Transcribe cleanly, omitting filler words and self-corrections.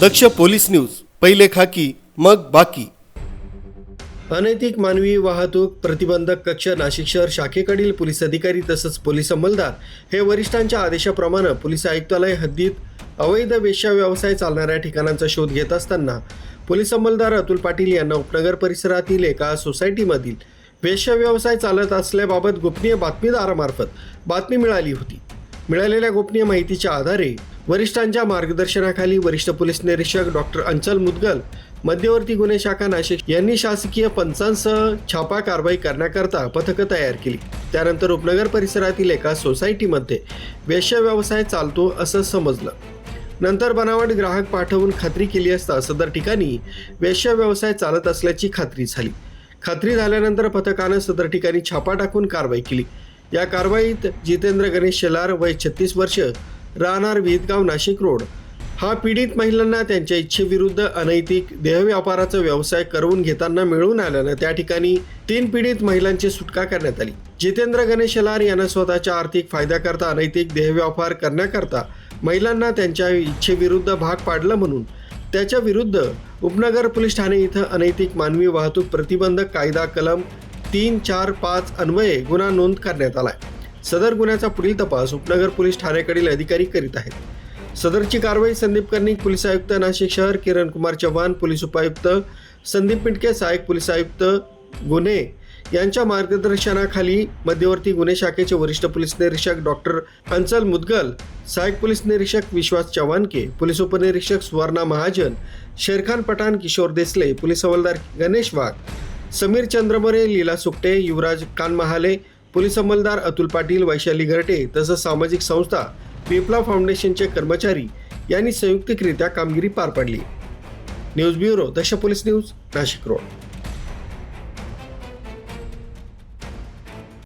दक्ष police news, पहिले खाकी मग बाकी। अनैतिक मानवी वाहतूक प्रतिबंधक कक्ष नाशिक शहर शाखेकडील पोलीस अधिकारी तसंच पोलीस अंमलदार हे वरिष्ठांच्या आदेशाप्रमाणे पोलीस आयुक्तालय हद्दीत अवैध वेश्या व्यवसाय चालणाऱ्या ठिकाणांचा शोध घेत असताना पोलीस अंमलदार अतुल पाटील यांना उपनगर परिसरातील एका सोसायटीमधील वेश्या व्यवसाय चालत असल्याबाबत गोपनीय बातमीदारामार्फत बातमी मिळाली होती। मिळालेल्या गोपनीय माहितीच्या आधारे वरिष्ठांच्या मार्गदर्शनाखाली वरिष्ठ पोलीस निरीक्षक डॉक्टर अंचल मुदगल, मध्यवर्ती गुन्हे शाखा नाशिक यांनी शासकीय पंचांसह छापा कारवाई करण्याकरता पथकं तयार केली। त्यानंतर उपनगर परिसरातील एका सोसायटीमध्ये वेश्या व्यवसाय चालतो असं समजलं। नंतर बनावट ग्राहक पाठवून खात्री केली असता सदर ठिकाणी वेश्या व्यवसाय चालत असल्याची खात्री झाली। खात्री झाल्यानंतर पथकानं सदर ठिकाणी छापा टाकून कारवाई केली। या कारवाईत जितेंद्र गणेश शेलार, वय 36 वर्ष, राहणार विहितगाव, नाशिक रोड, हा पीडित महिलांना त्यांच्या इच्छेविरुद्ध अनैतिक देहव्यापाराचा व्यवसाय करवून घेताना मिळून आल्यानं त्या ठिकाणी 3 पीडित महिलांची सुटका करण्यात आली। जितेंद्र गणेश शेलार यांना स्वतःच्या आर्थिक फायद्याकरता अनैतिक देहव्यापार करण्याकरता महिलांना त्यांच्या इच्छेविरुद्ध भाग पाडलं म्हणून त्याच्या विरुद्ध उपनगर पोलीस ठाणे इथं अनैतिक मानवी वाहतूक प्रतिबंधक कायदा कलम 345 अन्वये गुन्हा नोंद करण्यात आलाय। सदर गुन्ह्याचा पुढील तपास उपनगर पोलीस ठाण्याकडील अधिकारी करीत आहेत। सदरची कारवाई संदीप कर्णिक, पोलीस आयुक्त नाशिक शहर, किरण कुमार चव्हाण, पोलीस उपायुक्त संदीप पिंटके, सहाय्यक पोलीस आयुक्त गुन्हे यांच्या मार्गदर्शनाखाली मध्यवर्ती गुन्हे शाखेचे वरिष्ठ पोलीस निरीक्षक डॉक्टर अंचल मुदगल, सहाय्यक पोलीस निरीक्षक विश्वास चव्हाणके, पोलीस उपनिरीक्षक सुवर्णा महाजन, शेरखान पठाण, किशोर देसले, पोलीस हवालदार गणेश वाघ, समीर चंद्रमोरे, लीला सुकटे, युवराज कानमहाले, पोलीस अंमलदार अतुल पाटील, वैशाली घरटे तसंच सामाजिक संस्था विप्लव फाउंडेशनचे कर्मचारी यांनी संयुक्तिकरित्या कामगिरी पार पाडली। न्यूज ब्युरो, दक्ष पोलीस न्यूज, नाशिक रोड।